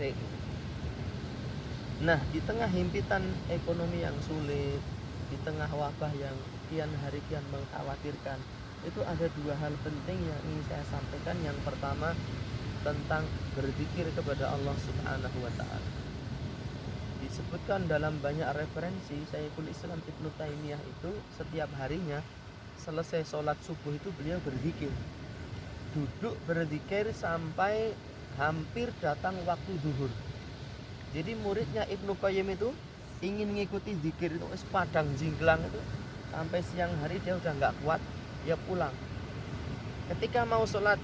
titik. Nah, di tengah himpitan ekonomi yang sulit, di tengah wabah yang kian hari kian mengkhawatirkan, itu ada dua hal penting yang ingin saya sampaikan. Yang pertama tentang berzikir kepada Allah Subhanahu wa taala. Disebutkan dalam banyak referensi, Syekhul Islam Ibnu Taimiyah itu setiap harinya selesai sholat subuh itu beliau berzikir. Duduk berzikir sampai hampir datang waktu zuhur. Jadi muridnya Ibnu Qayyim itu ingin mengikuti zikir itu padang jingklang itu sampai siang hari dia udah nggak kuat, dia pulang. Ketika mau sholat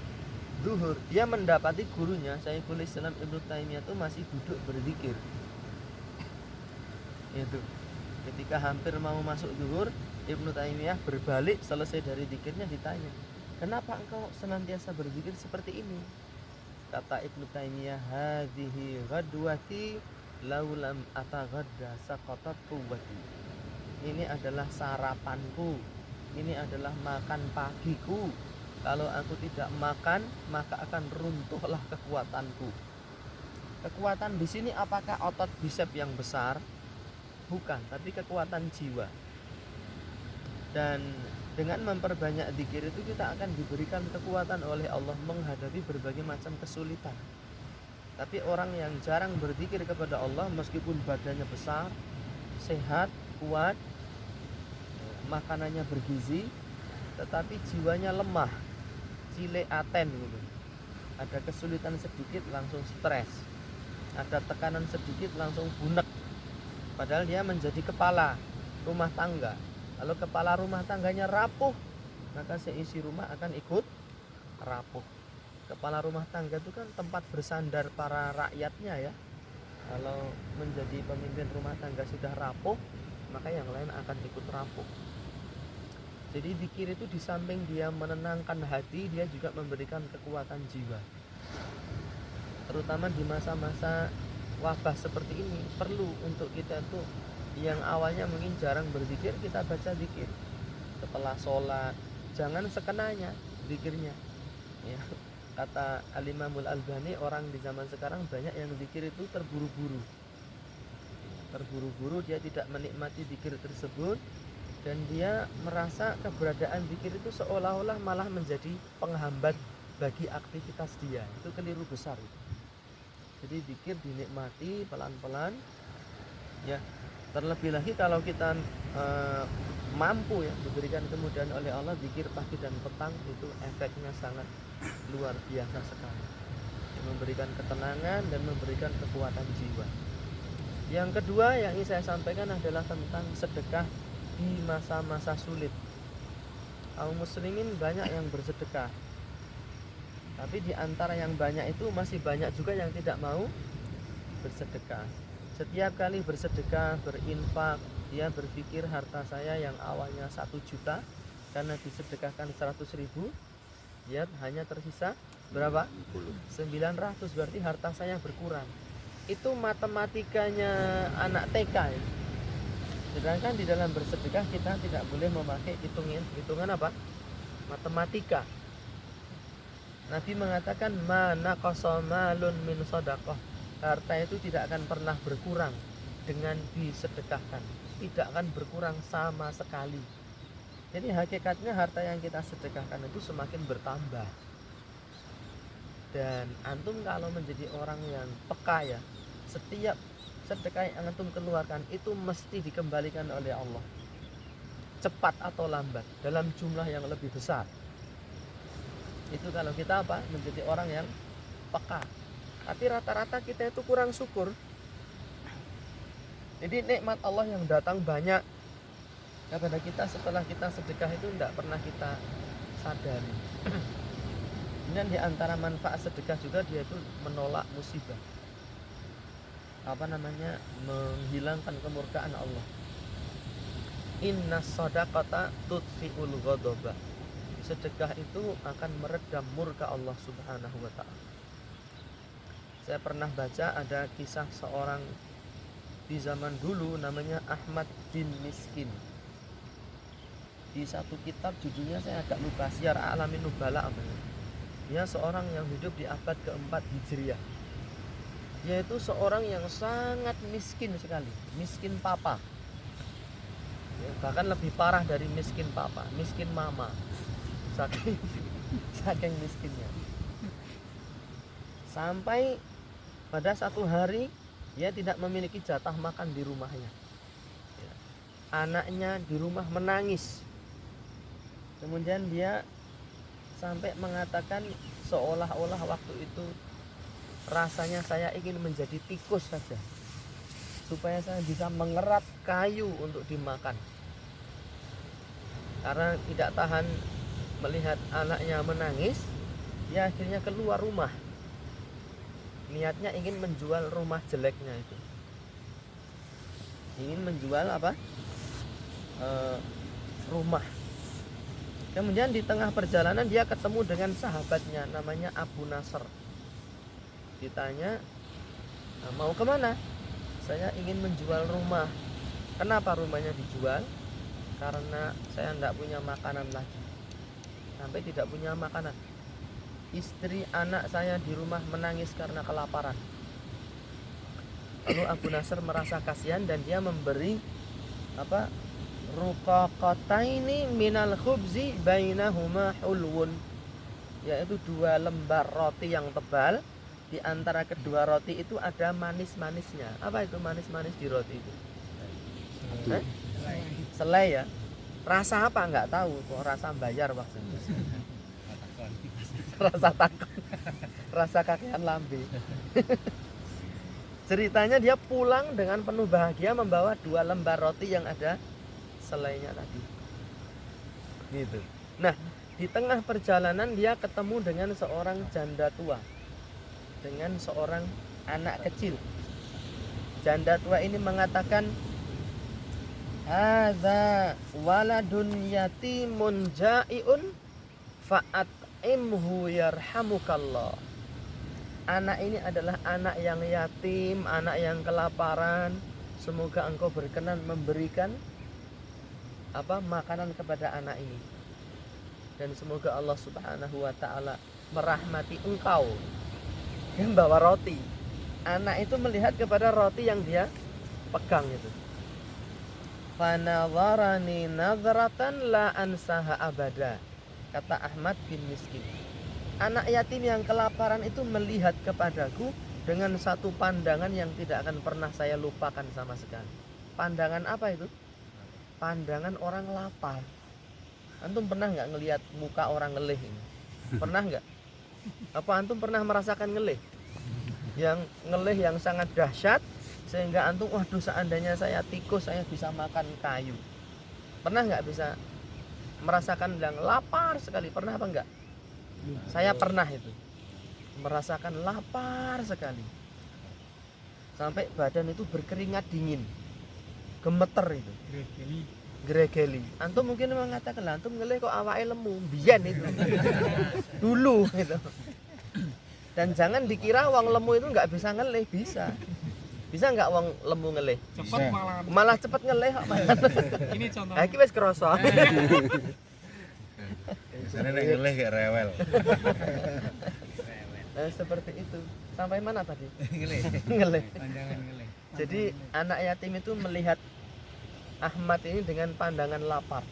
zuhur, dia mendapati gurunya Syekhul Islam Ibnu Taimiyah itu masih duduk berzikir. Itu ketika hampir mau masuk zuhur, Ibnu Taimiyah berbalik selesai dari zikirnya, ditanya, kenapa engkau senantiasa berzikir seperti ini? Kata Ibnu Taimiyah, hadhihi ghadwati laulam ataghadda saqatat quwwati. Ini adalah sarapanku, ini adalah makan pagiku. Kalau aku tidak makan, maka akan runtuhlah kekuatanku. Kekuatan di sini apakah otot bisep yang besar? Bukan, tapi kekuatan jiwa. Dan dengan memperbanyak zikir itu kita akan diberikan kekuatan oleh Allah menghadapi berbagai macam kesulitan. Tapi orang yang jarang berzikir kepada Allah, meskipun badannya besar, sehat, kuat, makanannya bergizi, tetapi jiwanya lemah, cile aten gitu. Ada kesulitan sedikit langsung stres, ada tekanan sedikit langsung bunek. Padahal dia menjadi kepala rumah tangga. Kalau kepala rumah tangganya rapuh, maka seisi rumah akan ikut rapuh. Kepala rumah tangga itu kan tempat bersandar para rakyatnya ya. Kalau menjadi pemimpin rumah tangga sudah rapuh, maka yang lain akan ikut rapuh. Jadi zikir itu di samping dia menenangkan hati, dia juga memberikan kekuatan jiwa. Terutama di masa-masa wabah seperti ini, perlu untuk kita tuh yang awalnya mungkin jarang berzikir, kita baca zikir setelah sholat, jangan sekenanya zikirnya ya. Kata Al-Imamul Albani, orang di zaman sekarang banyak yang zikir itu terburu-buru, dia tidak menikmati zikir tersebut, dan dia merasa keberadaan zikir itu seolah-olah malah menjadi penghambat bagi aktivitas dia. Itu keliru besar itu. Jadi zikir dinikmati pelan-pelan ya. Terlebih lagi kalau kita mampu ya diberikan kemudahan oleh Allah, zikir pagi dan petang itu efeknya sangat luar biasa sekali, memberikan ketenangan dan memberikan kekuatan jiwa. Yang kedua yang ingin saya sampaikan adalah tentang sedekah di masa-masa sulit. Kaum muslimin banyak yang bersedekah, tapi di antara yang banyak itu masih banyak juga yang tidak mau bersedekah. Setiap kali bersedekah, berinfak, dia berpikir harta saya yang awalnya 1 juta, karena disedekahkan 100.000, ya hanya tersisa berapa? 900, berarti harta saya berkurang. Itu matematikanya anak TK ya. Sedangkan di dalam bersedekah kita tidak boleh memakai hitungan apa? Matematika. Nabi mengatakan mana qasamalun min shadaqah. Harta itu tidak akan pernah berkurang dengan disedekahkan, tidak akan berkurang sama sekali. Jadi hakikatnya harta yang kita sedekahkan itu semakin bertambah. Dan antum kalau menjadi orang yang peka ya, setiap sedekah yang antum keluarkan itu mesti dikembalikan oleh Allah, cepat atau lambat, dalam jumlah yang lebih besar. Itu kalau kita apa? Menjadi orang yang peka. Tapi rata-rata kita itu kurang syukur. Jadi nikmat Allah yang datang banyak kepada kita setelah kita sedekah itu tidak pernah kita sadari. Dan di antara manfaat sedekah juga dia itu menolak musibah. Menghilangkan kemurkaan Allah. Inna shadaqata tudfi'ul ghadaba. Sedekah itu akan meredam murka Allah Subhanahu wa ta'ala. Saya pernah baca ada kisah seorang di zaman dulu namanya Ahmad bin Miskin. Di satu kitab judulnya saya agak lupa, Syiar A'lamin Nubala. Dia seorang yang hidup di abad keempat Hijriah. yaitu seorang yang sangat miskin sekali, miskin papa. Ya, bahkan lebih parah dari miskin papa, miskin mama, saking miskinnya. Sampai pada satu hari dia tidak memiliki jatah makan di rumahnya. Ya. Anaknya di rumah menangis. Kemudian dia sampai mengatakan seolah-olah waktu itu rasanya saya ingin menjadi tikus saja, supaya saya bisa mengerat kayu untuk dimakan. Karena tidak tahan melihat anaknya menangis, dia akhirnya keluar rumah. Niatnya ingin menjual rumah jeleknya itu. Ingin menjual apa? Rumah. Kemudian di tengah perjalanan dia ketemu dengan sahabatnya namanya Abu Nasr. Ditanya, mau kemana? Saya ingin menjual rumah. Kenapa rumahnya dijual? Karena saya tidak punya makanan lagi. Sampai tidak punya makanan. Istri anak saya di rumah menangis karena kelaparan. Lalu Abu Nasr merasa kasihan dan dia memberi ruqaqataini minal khubzi bainahuma hulwun, yaitu 2 lembar roti yang tebal. Di antara kedua roti itu ada manis-manisnya. Apa itu manis-manis di roti itu? Selai ya. Rasa apa nggak tahu, kok rasa bayar maksudnya. Rasa takut. Rasa kakean lambe. Ceritanya dia pulang dengan penuh bahagia membawa 2 lembar roti yang ada selainya tadi. Gitu. Nah, di tengah perjalanan dia ketemu dengan seorang janda tua, dengan seorang anak kecil. Janda tua ini mengatakan, hadza waladun yatimun ja'iun fa'at'imhu yarhamukallah. Anak ini adalah anak yang yatim, anak yang kelaparan. Semoga engkau berkenan memberikan makanan kepada anak ini. Dan semoga Allah Subhanahu wa ta'ala merahmati engkau. Yang bawa roti. Anak itu melihat kepada roti yang dia pegang itu. Fanadharani nadratan la ansaha abada. Kata Ahmad bin Miskin. Anak yatim yang kelaparan itu melihat kepadaku dengan satu pandangan yang tidak akan pernah saya lupakan sama sekali. Pandangan apa itu? Pandangan orang lapar. Antum pernah nggak ngelihat muka orang ngelih ini? Pernah nggak? Apa antum pernah merasakan ngelih? Yang ngelih yang sangat dahsyat sehingga antum, waduh, seandainya saya tikus saya bisa makan kayu. Pernah nggak bisa merasakan yang lapar sekali? Pernah apa enggak? Saya pernah itu merasakan lapar sekali sampai badan itu berkeringat dingin, gemeter itu, gregeli. Antum mungkin mengatakan, lah antum ngelih kok awake lemu, biyen itu dulu gitu. Dan jangan dikira wong lemu itu nggak bisa ngelih, bisa nggak wong lemu ngelih? Cepet malah cepet ngelih kok. Ini contoh. Nah, iki wis krasa. Sana nek ngelih gak rewel. Seperti itu. Sampai mana tadi? Ngelih. Pandangan ngelih. Jadi anak yatim itu melihat Ahmad ini dengan pandangan lapar.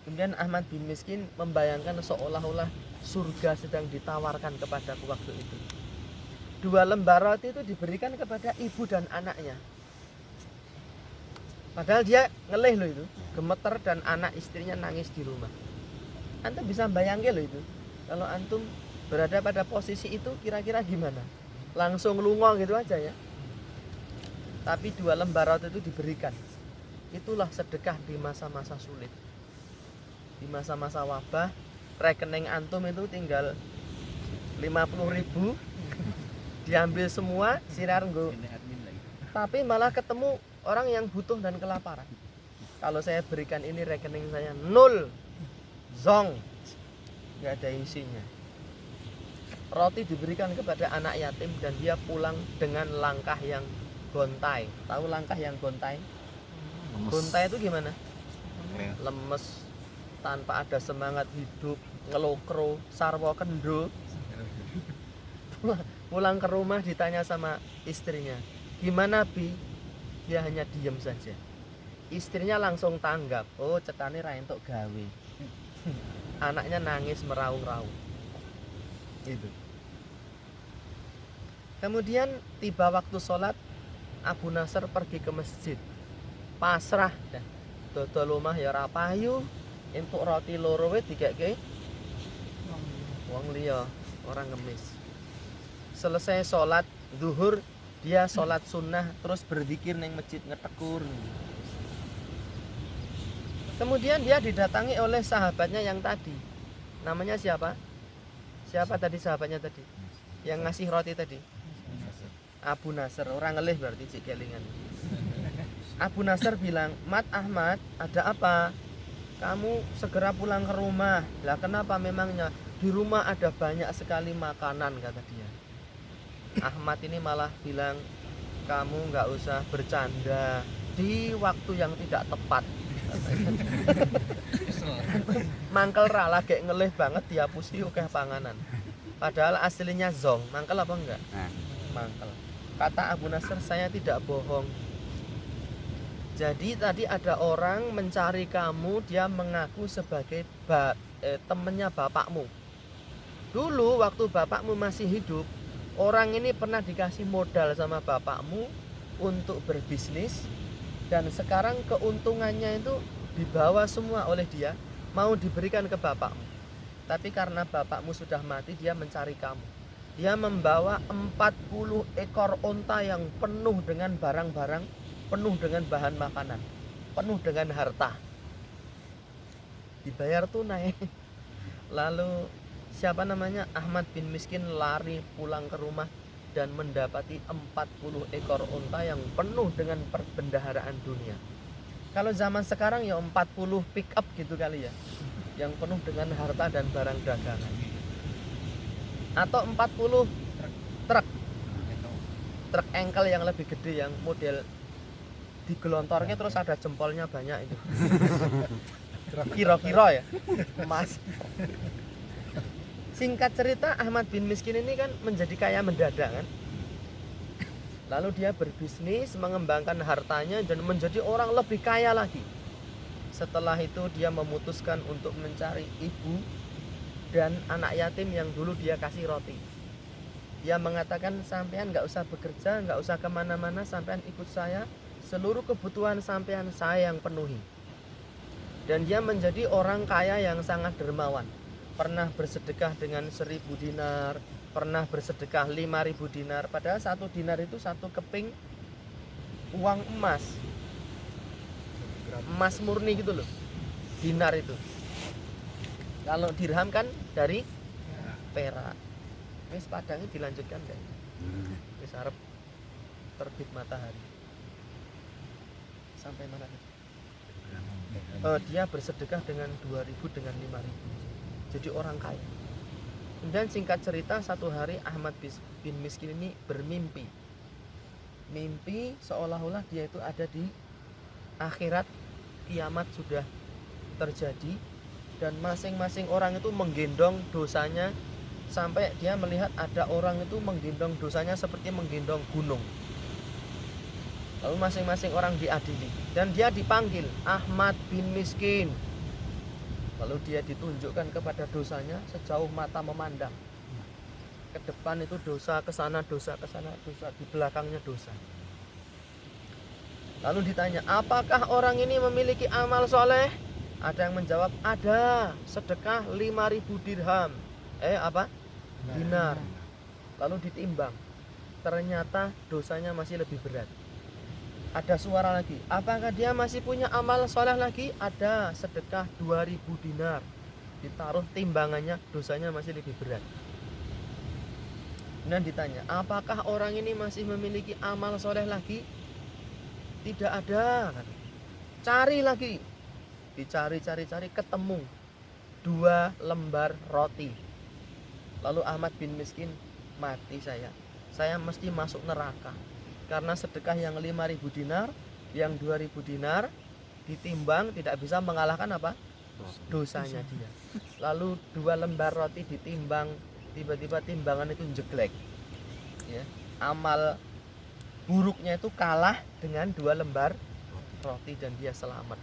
Kemudian Ahmad bin Miskin membayangkan seolah-olah surga sedang ditawarkan kepadaku waktu itu. 2 lembar roti itu diberikan kepada ibu dan anaknya. Padahal dia ngelih loh itu, gemeter, dan anak istrinya nangis di rumah. Antum bisa bayangin loh itu. Kalau antum berada pada posisi itu kira-kira gimana? Langsung lungo gitu aja ya. Tapi 2 lembar roti itu diberikan. Itulah sedekah di masa-masa sulit. Di masa-masa wabah, rekening antum itu tinggal 50.000, diambil semua, sinar nggo. Tapi malah ketemu orang yang butuh dan kelaparan. Kalau saya berikan ini rekening saya 0, zong, nggak ada isinya. Roti diberikan kepada anak yatim dan dia pulang dengan langkah yang gontai. Tahu langkah yang gontai? Gontai itu gimana? Lemes, tanpa ada semangat hidup, ngelokro, sarwa kendo. Pulang ke rumah ditanya sama istrinya, gimana Bi? Dia hanya diem saja. Istrinya langsung tanggap, oh cetane ra entuk gawe. Anaknya nangis meraung-raung. Gitu. Kemudian tiba waktu sholat, Abu Nasr pergi ke masjid. Pasrah dah. Dodol omah ya ora payu, entuk roti loro wis dikeke wong liya, orang ngemis. Selesai sholat zuhur, dia sholat sunnah terus berzikir neng masjid ngetekur. Kemudian dia didatangi oleh sahabatnya yang tadi. Namanya siapa? Siapa tadi sahabatnya tadi? Yang ngasih roti tadi? Abu Nasr. Orang ngelih berarti cik kelingan. Abu Nasr bilang, Mat Ahmad, ada apa? Kamu segera pulang ke rumah. Lah kenapa memangnya? Di rumah ada banyak sekali makanan, kata dia. Ahmad ini malah bilang, kamu nggak usah bercanda di waktu yang tidak tepat. Mangkel ra lagi ngelih banget diapusi akeh panganan. Padahal aslinya zong. Mangkel apa enggak? Mangkel. Kata Abu Nasr, saya tidak bohong. Jadi tadi ada orang mencari kamu, dia mengaku sebagai temennya bapakmu. Dulu waktu bapakmu masih hidup, orang ini pernah dikasih modal sama bapakmu untuk berbisnis, dan sekarang keuntungannya itu dibawa semua oleh dia, mau diberikan ke bapakmu. Tapi karena bapakmu sudah mati, dia mencari kamu. Dia membawa 40 ekor onta yang penuh dengan barang-barang, penuh dengan bahan makanan, penuh dengan harta. Dibayar tunai. Lalu siapa namanya? Ahmad bin Miskin lari pulang ke rumah dan mendapati 40 ekor onta yang penuh dengan perbendaharaan dunia. Kalau zaman sekarang ya 40 pick up gitu kali ya, yang penuh dengan harta dan barang dagangan. Atau 40 truk engkel yang lebih gede, yang model digelontornya terus ada jempolnya banyak itu. Kira-kira ya, Mas. Singkat cerita, Ahmad bin Miskin ini kan menjadi kaya mendadak kan. Lalu dia berbisnis, mengembangkan hartanya dan menjadi orang lebih kaya lagi. Setelah itu dia memutuskan untuk mencari ibu dan anak yatim yang dulu dia kasih roti. Dia mengatakan, sampean gak usah bekerja, gak usah kemana-mana, sampean ikut saya, seluruh kebutuhan sampean saya yang penuhi. Dan dia menjadi orang kaya yang sangat dermawan. Pernah bersedekah dengan 1000 dinar, pernah bersedekah 5000 dinar. Padahal 1 dinar itu 1 keping uang emas. Emas murni gitu loh, dinar itu. Kalau dirham kan dari perak. Wis padangnya dilanjutkan deh. Wis arep terbit matahari. Sampai mana nih? Dia bersedekah dengan 2000 dengan 5000. Jadi orang kaya. Dan singkat cerita, satu hari Ahmad bin Miskin ini bermimpi. Mimpi seolah-olah dia itu ada di akhirat, kiamat sudah terjadi, dan masing-masing orang itu menggendong dosanya, sampai dia melihat ada orang itu menggendong dosanya seperti menggendong gunung. Lalu masing-masing orang diadili dan dia dipanggil Ahmad bin Miskin. Lalu dia ditunjukkan kepada dosanya sejauh mata memandang. Ke depan itu dosa, ke sana dosa, ke sana dosa, di belakangnya dosa. Lalu ditanya, apakah orang ini memiliki amal soleh? Ada yang menjawab, ada, sedekah 5000 dirham. Dinar. Lalu ditimbang, ternyata dosanya masih lebih berat. Ada suara lagi, apakah dia masih punya amal soleh lagi? Ada, sedekah 2000 dinar. Ditaruh timbangannya, dosanya masih lebih berat. Dan ditanya, apakah orang ini masih memiliki amal soleh lagi? Tidak ada. Cari lagi. Dicari, ketemu 2 lembar roti. Lalu Ahmad bin Miskin, mati saya mesti masuk neraka. Karena sedekah yang 5000 dinar, yang 2000 dinar ditimbang tidak bisa mengalahkan apa? Dosanya dia. Lalu 2 lembar roti ditimbang, tiba-tiba timbangan itu jeglek. ya, amal buruknya itu kalah dengan 2 lembar roti dan dia selamat.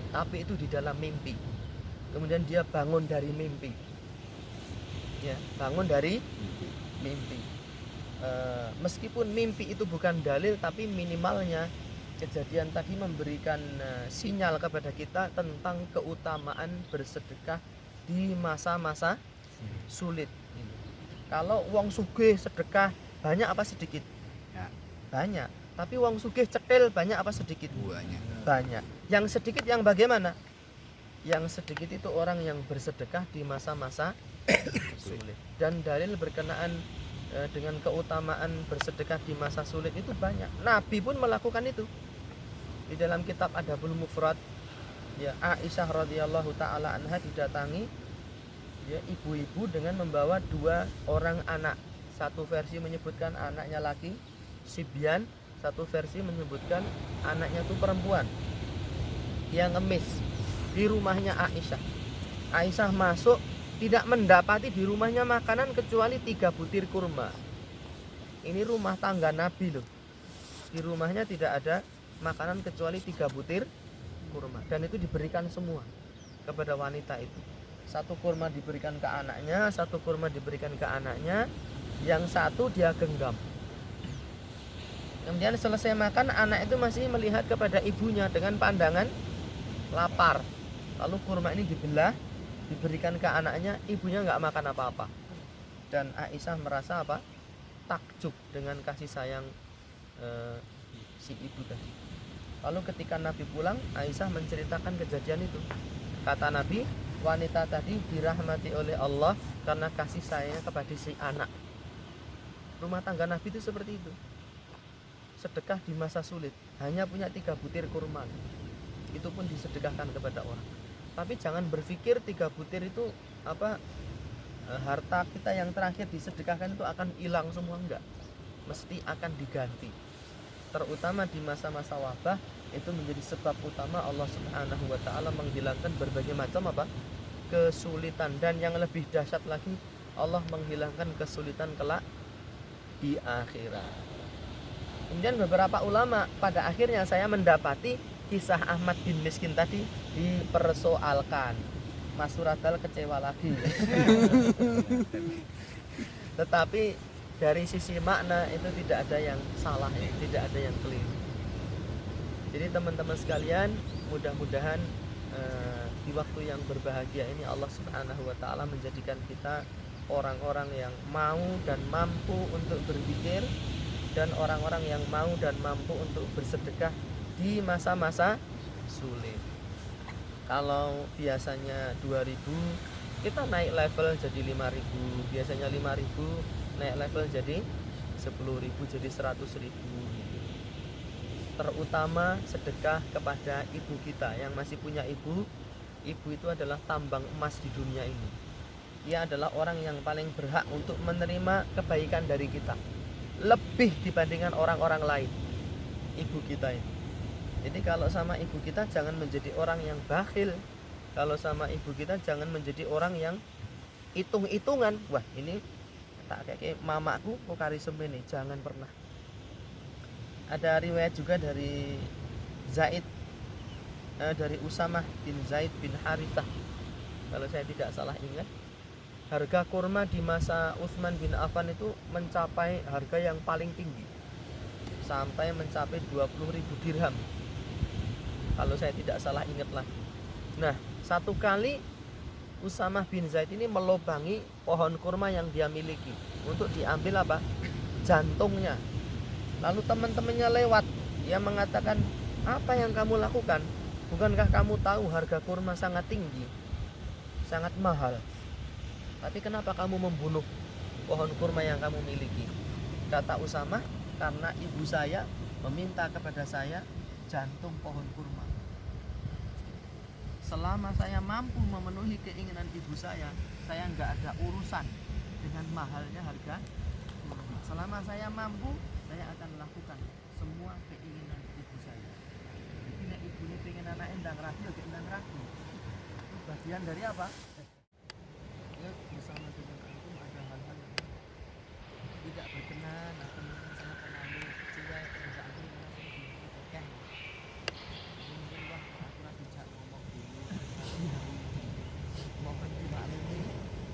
Tapi itu di dalam mimpi. Kemudian dia bangun dari mimpi. Ya, bangun dari mimpi. Meskipun mimpi itu bukan dalil, tapi minimalnya kejadian tadi memberikan sinyal kepada kita tentang keutamaan bersedekah di masa-masa sulit. Kalau wong sugih sedekah banyak apa sedikit? Ya. Banyak. Tapi wong sugih cetil banyak apa sedikit? Banyak. Yang sedikit yang bagaimana? Yang sedikit itu orang yang bersedekah di masa-masa sulit. Dan dalil berkenaan dengan keutamaan bersedekah di masa sulit itu banyak. Nabi pun melakukan itu. Di dalam kitab Adabul Mufrad, ya, Aisyah radhiyallahu taala anha didatangi ya ibu-ibu dengan membawa 2 orang anak. Satu versi menyebutkan anaknya laki, Sibyan, satu versi menyebutkan anaknya itu perempuan yang ngemis di rumahnya Aisyah. Aisyah masuk, tidak mendapati di rumahnya makanan kecuali 3 butir kurma. Ini rumah tangga Nabi loh. Di rumahnya tidak ada makanan kecuali 3 butir kurma, dan itu diberikan semua kepada wanita itu. 1 kurma diberikan ke anaknya, 1 kurma diberikan ke anaknya, yang 1 dia genggam. Kemudian selesai makan, anak itu masih melihat kepada ibunya dengan pandangan lapar. Lalu kurma ini dibelah, diberikan ke anaknya, ibunya nggak makan apa-apa. Dan Aisyah merasa apa? Takjub dengan kasih sayang si ibu tadi. Lalu ketika Nabi pulang, Aisyah menceritakan kejadian itu. Kata Nabi, wanita tadi dirahmati oleh Allah karena kasih sayangnya kepada si anak. Rumah tangga Nabi itu seperti itu. Sedekah di masa sulit, hanya punya 3 butir kurma. Itu pun disedekahkan kepada orang. Tapi jangan berpikir 3 butir itu harta kita yang terakhir disedekahkan itu akan hilang semua, enggak. Mesti akan diganti. Terutama di masa-masa wabah, itu menjadi sebab utama Allah Subhanahu wa taala menghilangkan berbagai macam kesulitan, dan yang lebih dahsyat lagi, Allah menghilangkan kesulitan kelak di akhirat. Kemudian beberapa ulama, pada akhirnya saya mendapati kisah Ahmad bin Miskin tadi dipersoalkan. Mas Suradal kecewa lagi. Tetapi dari sisi makna itu tidak ada yang salah, ya, tidak ada yang keliru. Jadi teman-teman sekalian, mudah-mudahan di waktu yang berbahagia ini Allah Subhanahu wa taala menjadikan kita orang-orang yang mau dan mampu untuk berzikir, dan orang-orang yang mau dan mampu untuk bersedekah di masa-masa sulit. Kalau biasanya 2.000, kita naik level jadi 5.000. Biasanya 5.000, naik level jadi 10.000, jadi 100.000. Terutama sedekah kepada ibu kita yang masih punya ibu. Ibu itu adalah tambang emas di dunia ini. Dia adalah orang yang paling berhak untuk menerima kebaikan dari kita, lebih dibandingkan orang-orang lain. Ibu kita ini. Jadi kalau sama ibu kita jangan menjadi orang yang bakhil. Kalau sama ibu kita jangan menjadi orang yang hitung-hitungan. Wah, ini tak kayak mamaku kok kari semene, jangan pernah. Ada riwayat juga dari Zaid, dari Usamah bin Zaid bin Harithah, kalau saya tidak salah ingat. Harga kurma di masa Utsman bin Affan itu mencapai harga yang paling tinggi, sampai mencapai 20.000 dirham, kalau saya tidak salah ingat lagi. Nah, satu kali Usamah bin Zaid ini melobangi pohon kurma yang dia miliki untuk diambil jantungnya. Lalu teman-temannya lewat, dia mengatakan, apa yang kamu lakukan? Bukankah kamu tahu harga kurma sangat tinggi, sangat mahal? Tapi kenapa kamu membunuh pohon kurma yang kamu miliki? Kata Usamah, karena ibu saya meminta kepada saya jantung pohon kurma. Selama saya mampu memenuhi keinginan ibu saya nggak ada urusan dengan mahalnya harga kurma. Selama saya mampu, saya akan lakukan semua keinginan ibu saya. Jadi nek ibu ini pengen anak endang ragu, ya endang ragu. Itu bagian dari apa? Ya, bersama dengan